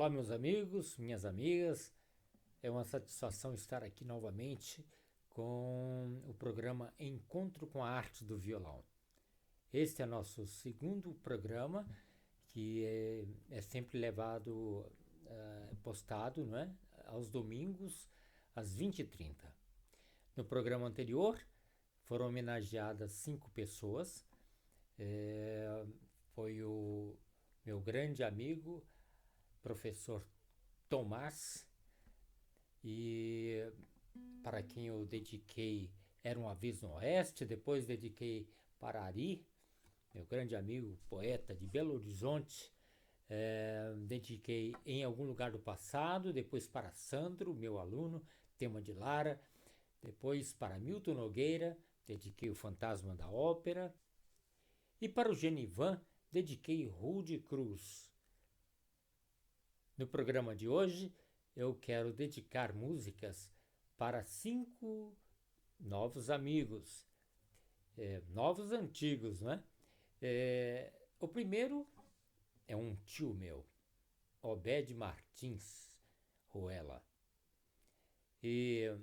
Olá, meus amigos, minhas amigas. É uma satisfação estar aqui novamente com o programa Encontro com a Arte do Violão. Este é nosso segundo programa, que é sempre postado, não é? Aos domingos, às 20h30. No programa anterior, foram homenageadas 5 pessoas. Foi o meu grande amigo, professor Tomás, e para quem eu dediquei Era uma Vez no Oeste. Depois dediquei para Ari, meu grande amigo, poeta de Belo Horizonte. Dediquei Em Algum Lugar do Passado. Depois para Sandro, meu aluno, Tema de Lara. Depois para Milton Nogueira, dediquei O Fantasma da Ópera. E para o Genivan, dediquei Rude Cruz. No programa de hoje, eu quero dedicar músicas para 5 novos amigos, novos antigos, né? O primeiro é um tio meu, Obed Martins Ruela. E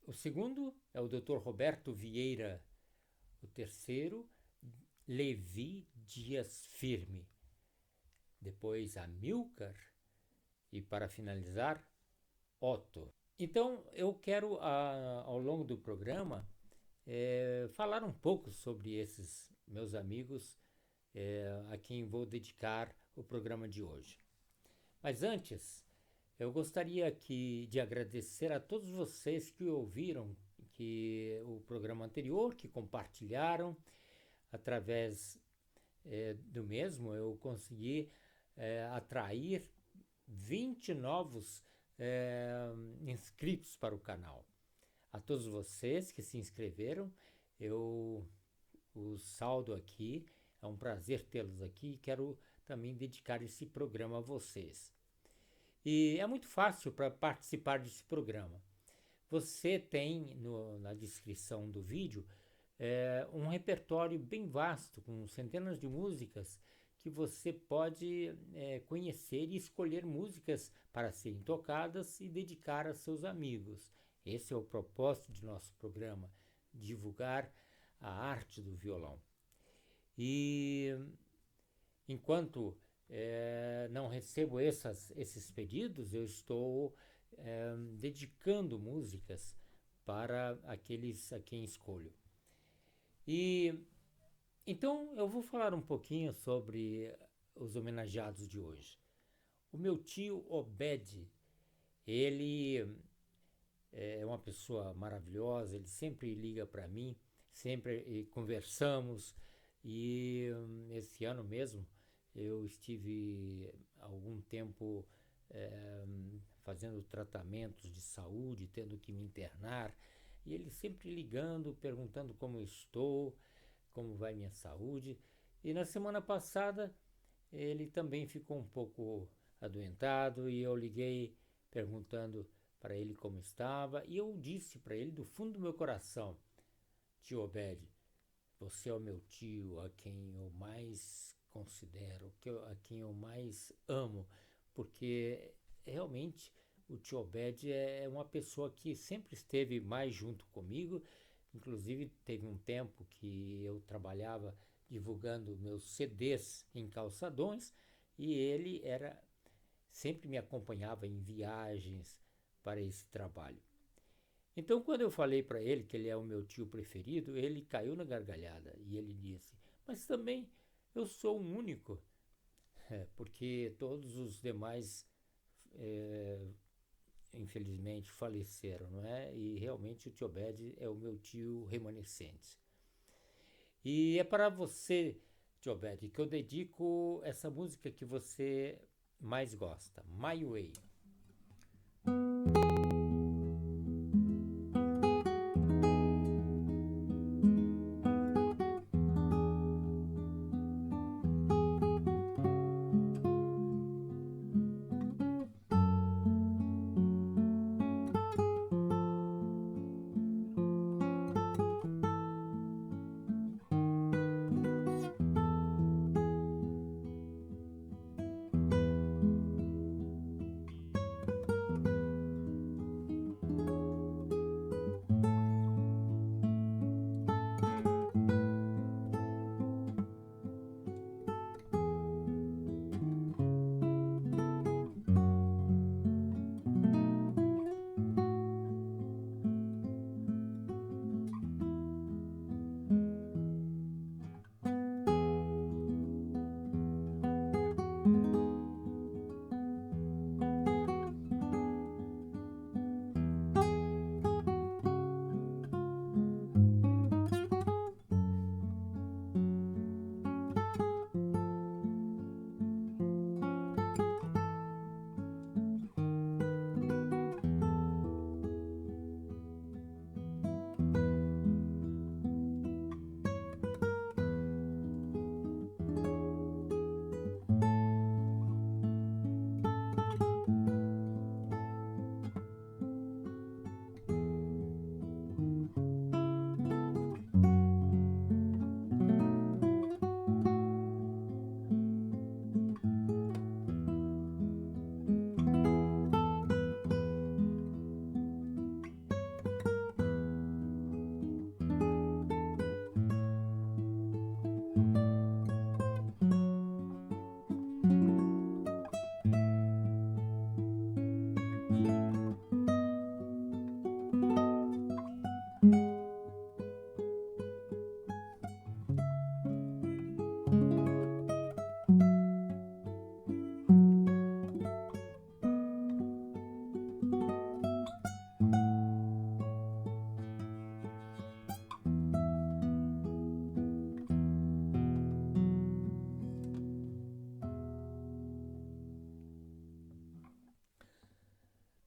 o segundo é o Dr. Roberto Vieira. O terceiro, Levi Dias Firme. Depois Amilcar. E para finalizar, Otto. Então eu quero, ao longo do programa, falar um pouco sobre esses meus amigos, a quem vou dedicar o programa de hoje. Mas antes, eu gostaria de agradecer a todos vocês que ouviram o programa anterior, que compartilharam. Através do mesmo, eu consegui atrair 20 novos inscritos para o canal. A todos vocês que se inscreveram, eu os saldo aqui. É um prazer tê-los aqui e quero também dedicar esse programa a vocês. E é muito fácil para participar desse programa. Você tem na descrição do vídeo um repertório bem vasto, com centenas de músicas, que você pode conhecer e escolher músicas para serem tocadas e dedicar a seus amigos. Esse é o propósito de nosso programa, divulgar a arte do violão. E enquanto não recebo esses pedidos, eu estou dedicando músicas para aqueles a quem escolho. E então eu vou falar um pouquinho sobre os homenageados de hoje. O meu tio Obed, ele é uma pessoa maravilhosa, ele sempre liga para mim, sempre conversamos. E esse ano mesmo eu estive algum tempo fazendo tratamentos de saúde, tendo que me internar, e ele sempre ligando, perguntando como eu estou, como vai minha saúde. E na semana passada ele também ficou um pouco adoentado e eu liguei perguntando para ele como estava, e eu disse para ele do fundo do meu coração: tio Obed, você é o meu tio, a quem eu mais considero, a quem eu mais amo, porque realmente o tio Obed é uma pessoa que sempre esteve mais junto comigo. Inclusive teve um tempo que eu trabalhava divulgando meus CDs em calçadões e ele sempre me acompanhava em viagens para esse trabalho. Então, quando eu falei para ele que ele é o meu tio preferido, ele caiu na gargalhada e ele disse: mas também eu sou um único, porque todos os demais, infelizmente, faleceram, não é? E realmente o tio Obed é o meu tio remanescente. E é para você, tio Obed, que eu dedico essa música que você mais gosta, My Way.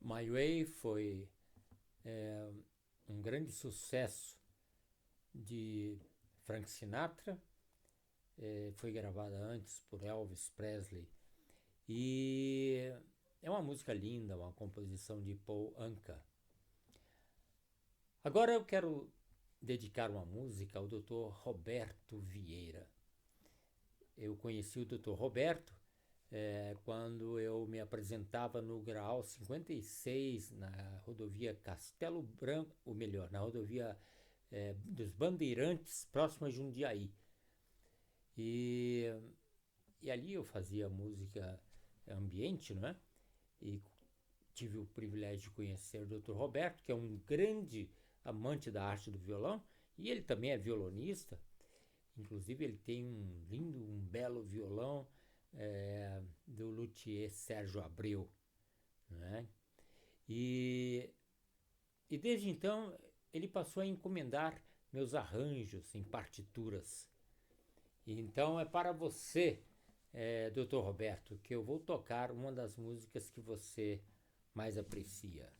My Way foi um grande sucesso de Frank Sinatra, foi gravada antes por Elvis Presley e é uma música linda, uma composição de Paul Anka. Agora eu quero dedicar uma música ao Dr. Roberto Vieira. Eu conheci o Dr. Roberto quando eu me apresentava no Graal 56, na rodovia Castelo Branco, ou melhor, na rodovia dos Bandeirantes, próximo a Jundiaí. E ali eu fazia música ambiente, não é? E tive o privilégio de conhecer o Dr. Roberto, que é um grande amante da arte do violão, e ele também é violonista. Inclusive ele tem um belo violão do luthier Sérgio Abreu, né? E desde então ele passou a encomendar meus arranjos em partituras. E então é para você, Dr. Roberto, que eu vou tocar uma das músicas que você mais aprecia.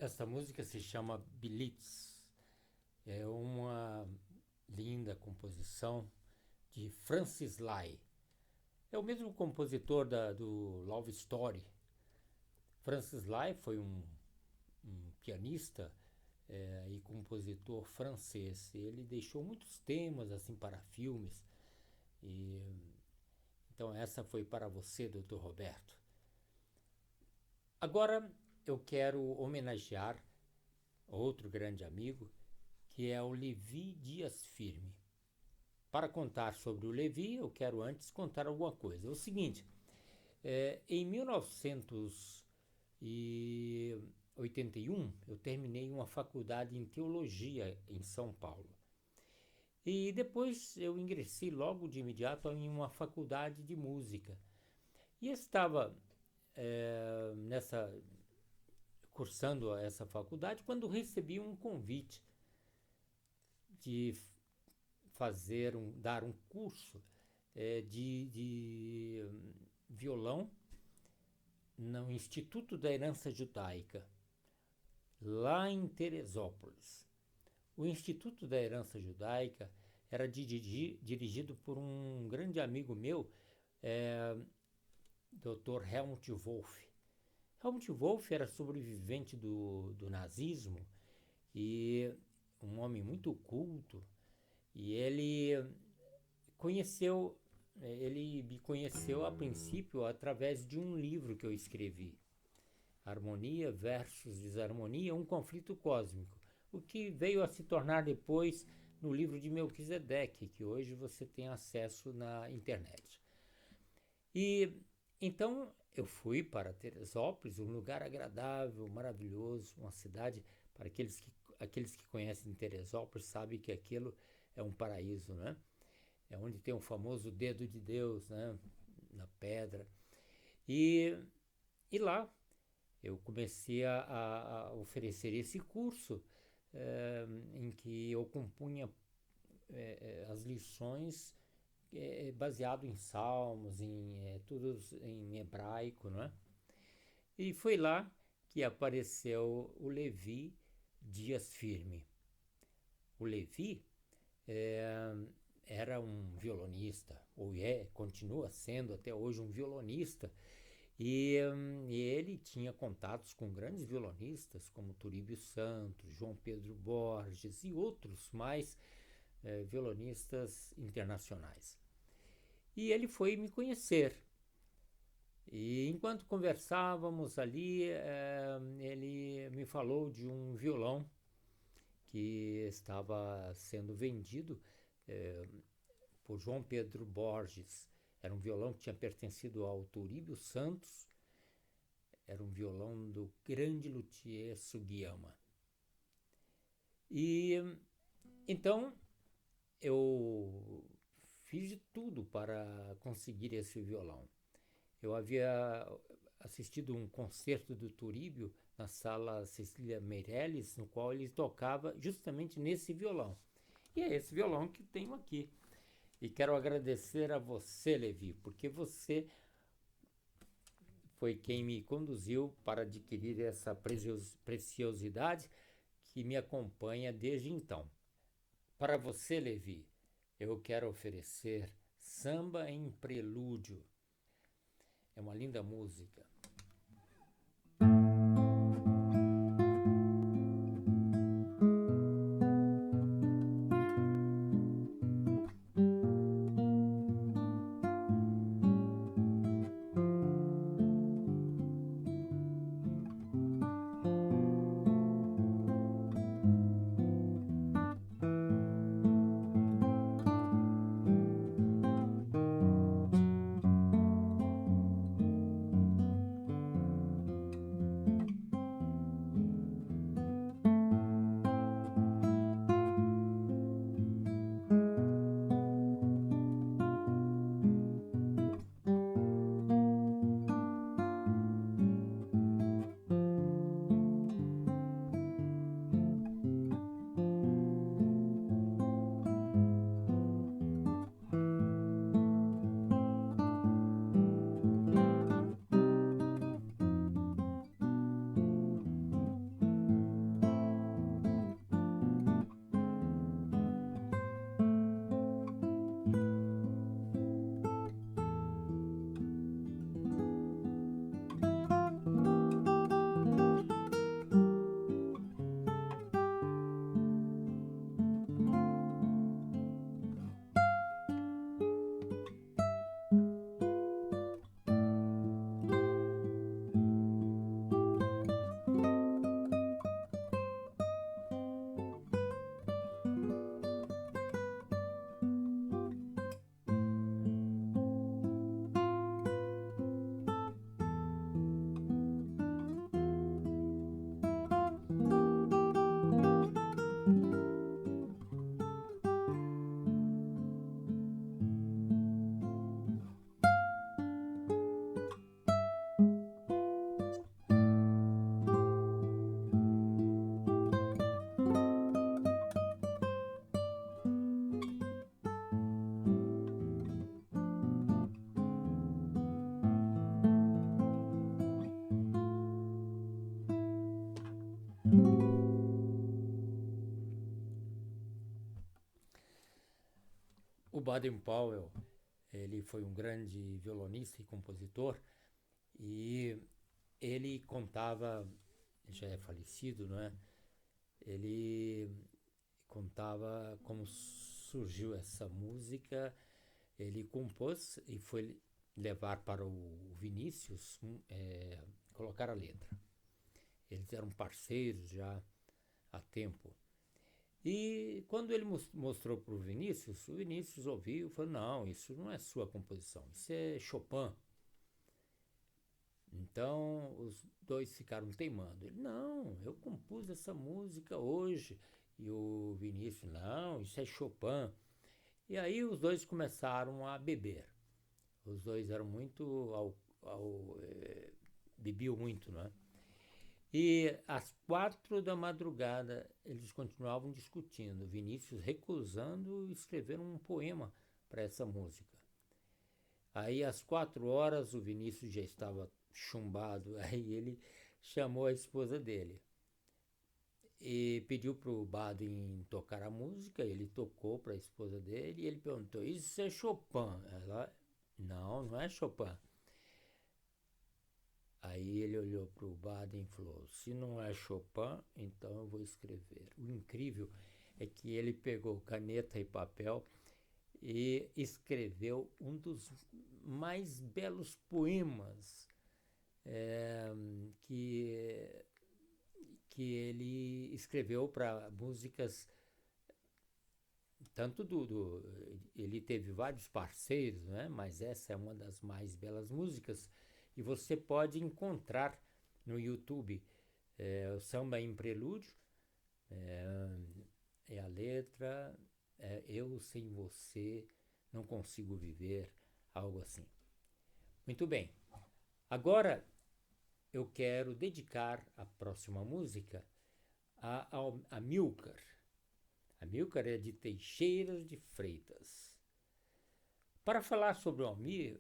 Esta música se chama Blitz. É uma linda composição de Francis Lai. É o mesmo compositor do Love Story. Francis Lai foi um pianista e compositor francês. Ele deixou muitos temas assim para filmes. Então essa foi para você, Dr. Roberto. Agora eu quero homenagear outro grande amigo, que é o Levi Dias Firme. Para contar sobre o Levi, eu quero antes contar alguma coisa. É o seguinte, Em 1981, eu terminei uma faculdade em teologia em São Paulo. E depois eu ingressei logo de imediato em uma faculdade de música. E estava cursando essa faculdade quando recebi um convite de dar um curso de violão no Instituto da Herança Judaica, lá em Teresópolis. O Instituto da Herança Judaica era dirigido por um grande amigo meu, Dr. Helmut Wolff. Helmut Wolff era sobrevivente do nazismo e um homem muito culto, e ele me conheceu a princípio através de um livro que eu escrevi, Harmonia versus Desarmonia, um conflito cósmico, o que veio a se tornar depois no livro de Melquisedeque, que hoje você tem acesso na internet. E então eu fui para Teresópolis, um lugar agradável, maravilhoso, uma cidade, para aqueles que conhecem Teresópolis sabem que aquilo é um paraíso, né? É onde tem o famoso dedo de Deus, né? Na pedra. E lá eu comecei a oferecer esse curso em que eu compunha as lições baseado em salmos, tudo em hebraico, né? E foi lá que apareceu o Levi Dias Firme. O Levi era um violonista, continua sendo até hoje um violonista, e ele tinha contatos com grandes violonistas como Turíbio Santos, João Pedro Borges e outros mais violonistas internacionais. E ele foi me conhecer. E enquanto conversávamos ali, ele me falou de um violão que estava sendo vendido por João Pedro Borges. Era um violão que tinha pertencido ao Turíbio Santos, era um violão do grande luthier Sugiyama. E então eu fiz de tudo para conseguir esse violão. Eu havia assistido um concerto do Turíbio na sala Cecília Meirelles, no qual ele tocava justamente nesse violão. E é esse violão que tenho aqui. E quero agradecer a você, Levi, porque você foi quem me conduziu para adquirir essa preciosidade que me acompanha desde então. Para você, Levi, eu quero oferecer Samba em Prelúdio. É uma linda música. Baden-Powell, ele foi um grande violonista e compositor, e ele contava, já é falecido, não é? Ele contava como surgiu essa música. Ele compôs e foi levar para o Vinícius colocar a letra. Eles eram parceiros já há tempo. E quando ele mostrou para o Vinícius ouviu e falou: não, isso não é sua composição, isso é Chopin. Então os dois ficaram teimando. Ele: não, eu compus essa música hoje. E o Vinícius: não, isso é Chopin. E aí os dois começaram a beber. Os dois eram muito bebiam muito, não é? E às 4 da madrugada eles continuavam discutindo, Vinícius recusando escrever um poema para essa música. Aí às 4 horas o Vinícius já estava chumbado, aí ele chamou a esposa dele e pediu para o Baden tocar a música. Ele tocou para a esposa dele e ele perguntou: isso é Chopin? Ela: não, não é Chopin. Aí ele olhou para o Baden e falou: se não é Chopin, então eu vou escrever. O incrível é que ele pegou caneta e papel e escreveu um dos mais belos poemas que ele escreveu para músicas. Tanto ele teve vários parceiros, né? Mas essa é uma das mais belas músicas. E você pode encontrar no YouTube o Samba em Prelúdio, a letra, eu sem você não consigo viver, algo assim. Muito bem, agora eu quero dedicar a próxima música a Amilcar. Amilcar é de Teixeira de Freitas. Para falar sobre o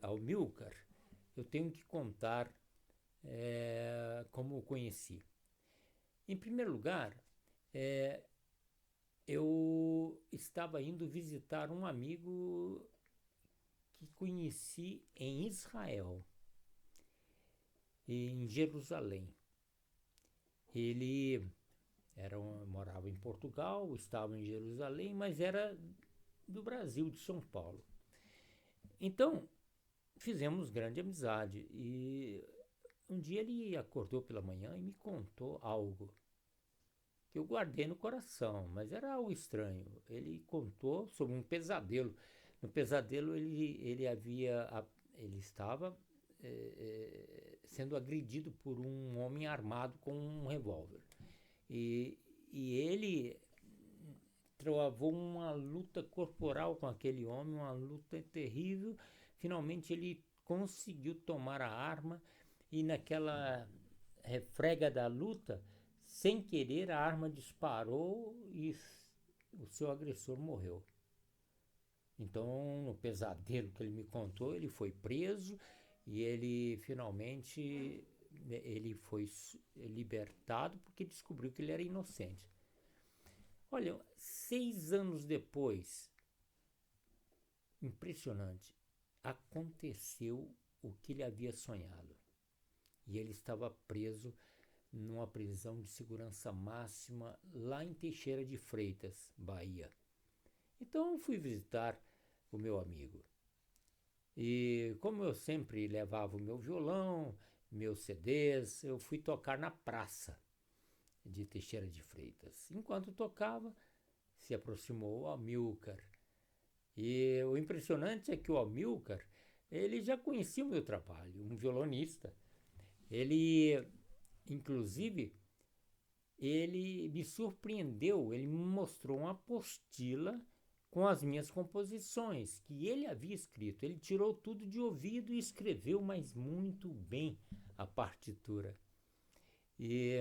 Amilcar, eu tenho que contar como o conheci. Em primeiro lugar, eu estava indo visitar um amigo que conheci em Israel, em Jerusalém. Ele morava em Portugal, estava em Jerusalém, mas era do Brasil, de São Paulo. Então, fizemos grande amizade e um dia ele acordou pela manhã e me contou algo que eu guardei no coração, mas era algo estranho. Ele contou sobre um pesadelo. No pesadelo ele estava sendo agredido por um homem armado com um revólver. E ele travou uma luta corporal com aquele homem, uma luta terrível. Finalmente ele conseguiu tomar a arma e naquela refrega da luta, sem querer, a arma disparou e o seu agressor morreu. Então, no pesadelo que ele me contou, ele foi preso e ele finalmente ele foi libertado porque descobriu que ele era inocente. Olha, 6 anos depois, impressionante, aconteceu o que ele havia sonhado. E ele estava preso numa prisão de segurança máxima lá em Teixeira de Freitas, Bahia. Então eu fui visitar o meu amigo. E como eu sempre levava o meu violão, meus CDs, eu fui tocar na praça de Teixeira de Freitas. Enquanto tocava, se aproximou o Amilcar. E o impressionante é que o Amilcar, ele já conhecia o meu trabalho, um violonista. Ele, inclusive, ele me surpreendeu, ele me mostrou uma apostila com as minhas composições, que ele havia escrito. Ele tirou tudo de ouvido e escreveu, mas muito bem, a partitura. E,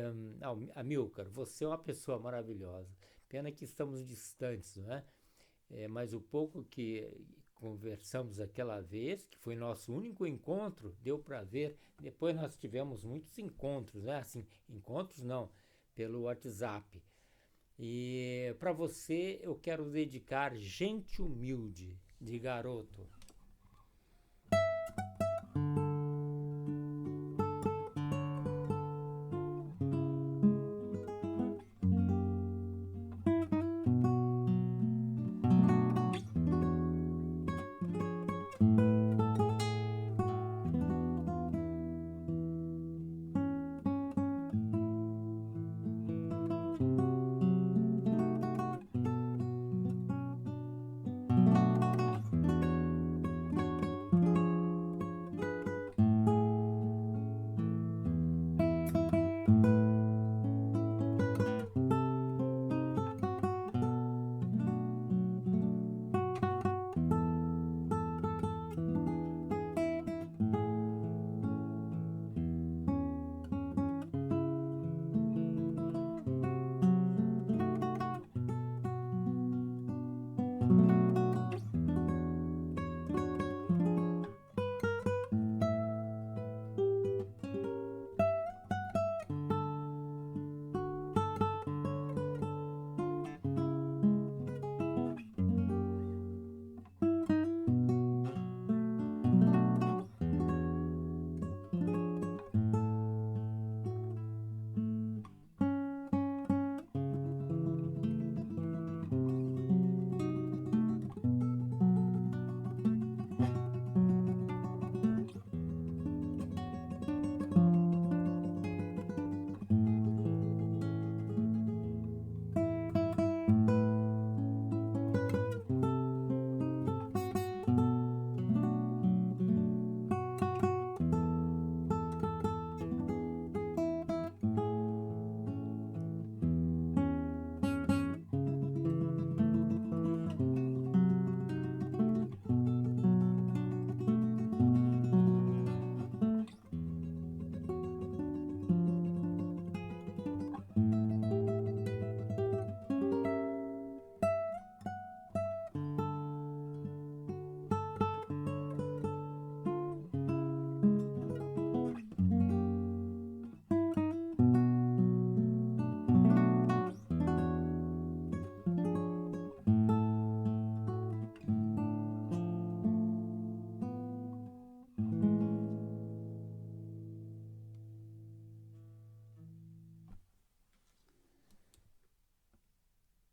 Amilcar, você é uma pessoa maravilhosa. Pena que estamos distantes, não é? Mas o pouco que conversamos aquela vez, que foi nosso único encontro, deu para ver. Depois nós tivemos muitos encontros, né? Assim, encontros não, pelo WhatsApp. E para você eu quero dedicar Gente Humilde. de garoto.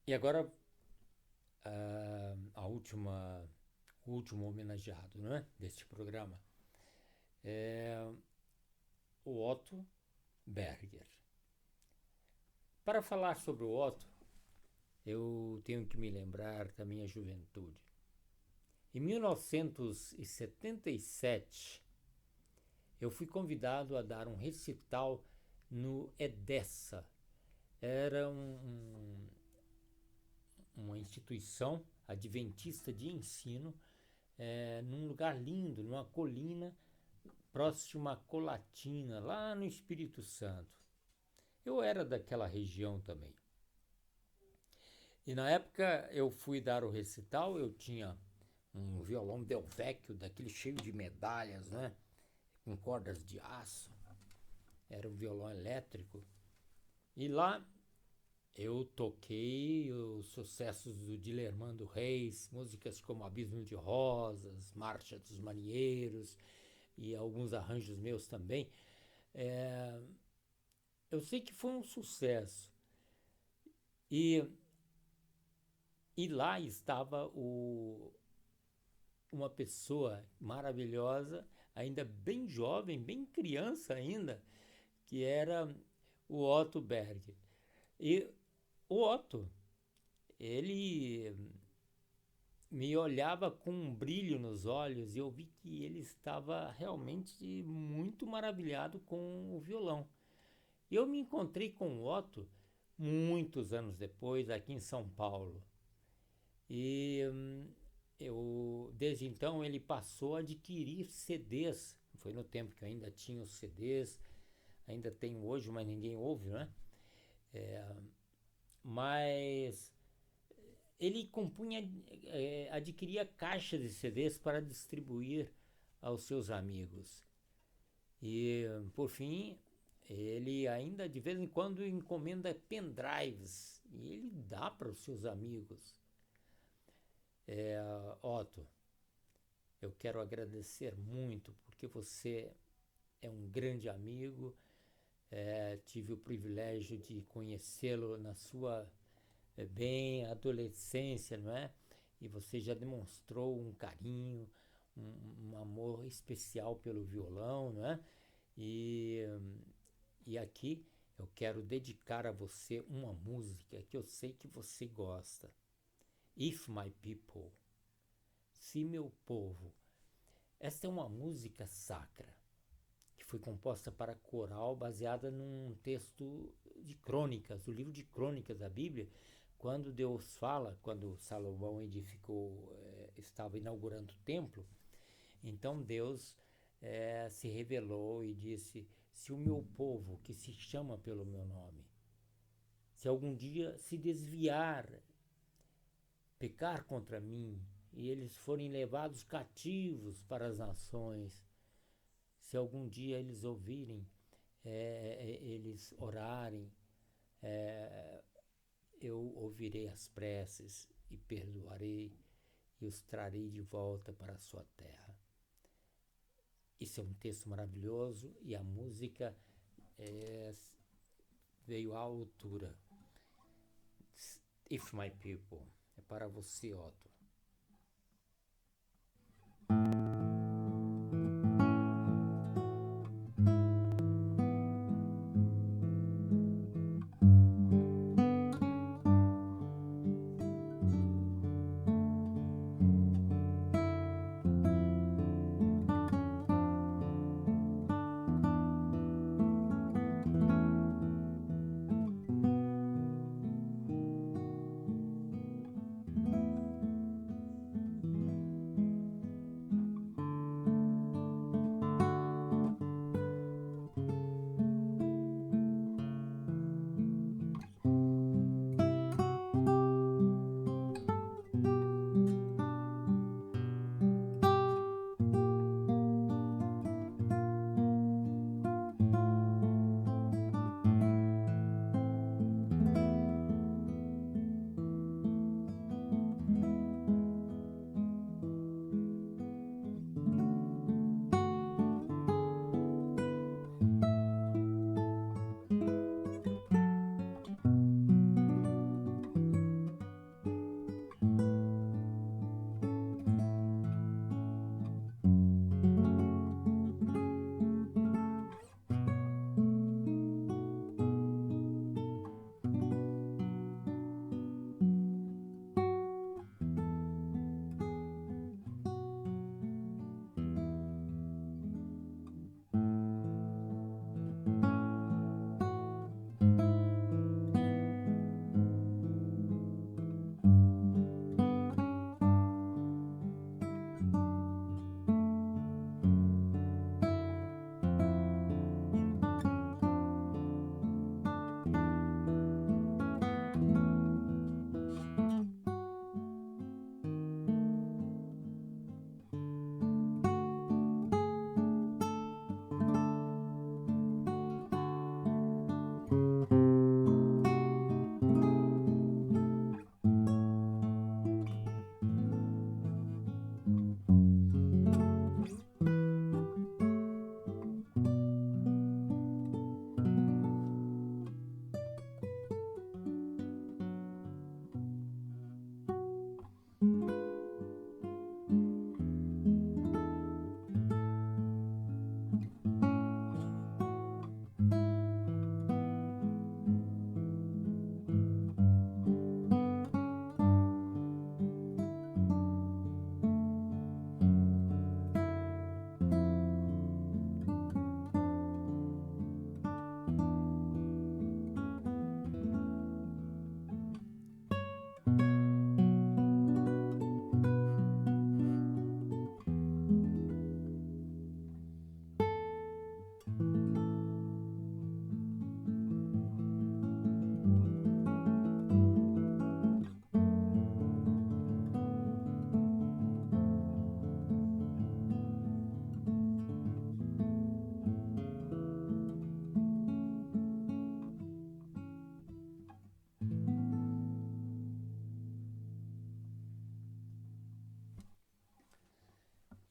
E agora o último homenageado, né, deste programa é o Otto Berger. Para falar sobre o Otto, eu tenho que me lembrar da minha juventude. Em 1977, eu fui convidado a dar um recital no Edessa. Era uma instituição adventista de ensino, num lugar lindo, numa colina próximo a Colatina, lá no Espírito Santo. Eu era daquela região também. E na época eu fui dar o recital, eu tinha um violão Del Vecchio, daquele cheio de medalhas, né? Com cordas de aço. Era um violão elétrico. E lá eu toquei os sucessos do Dilermando Reis, músicas como Abismo de Rosas, Marcha dos Marinheiros e alguns arranjos meus também. Eu sei que foi um sucesso. E lá estava uma pessoa maravilhosa, ainda bem jovem, bem criança ainda, que era o Otto Berger. E o Otto, ele me olhava com um brilho nos olhos e eu vi que ele estava realmente muito maravilhado com o violão. Eu me encontrei com o Otto muitos anos depois, aqui em São Paulo. E desde então ele passou a adquirir CDs. Foi no tempo que eu ainda tinha os CDs, ainda tenho hoje, mas ninguém ouve, né? Mas ele adquiria caixas de CDs para distribuir aos seus amigos. E, por fim, ele ainda de vez em quando encomenda pendrives e ele dá para os seus amigos. Otto, eu quero agradecer muito, porque você é um grande amigo. Tive o privilégio de conhecê-lo na sua bem adolescência, não é? E você já demonstrou um carinho, um amor especial pelo violão, não é? E aqui eu quero dedicar a você uma música que eu sei que você gosta. If My People, Se Meu Povo. Esta é uma música sacra que foi composta para coral, baseada num texto de crônicas, o livro de crônicas da Bíblia, quando Deus fala, quando Salomão estava inaugurando o templo. Então Deus se revelou e disse: se o meu povo, que se chama pelo meu nome, se algum dia se desviar, pecar contra mim, e eles forem levados cativos para as nações, se algum dia eles ouvirem, eles orarem, eu ouvirei as preces e perdoarei e os trarei de volta para a sua terra. Isso é um texto maravilhoso e a música veio à altura. If My People, é para você, Otto.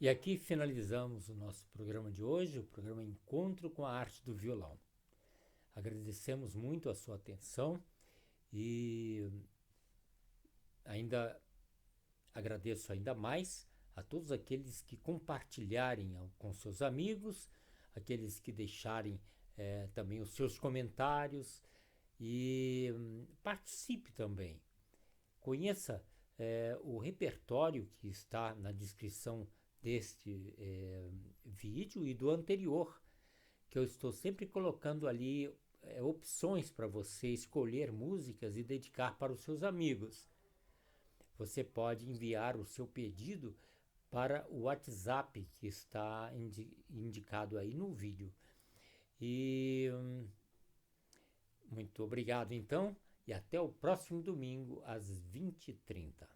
E aqui finalizamos o nosso programa de hoje, o programa Encontro com a Arte do Violão. Agradecemos muito a sua atenção e agradeço ainda mais a todos aqueles que compartilharem com seus amigos, aqueles que deixarem também os seus comentários e participe também. Conheça o repertório que está na descrição deste vídeo e do anterior, que eu estou sempre colocando ali opções para você escolher músicas e dedicar para os seus amigos. Você pode enviar o seu pedido para o WhatsApp que está indicado aí no vídeo. E muito obrigado então, e até o próximo domingo às 20h30.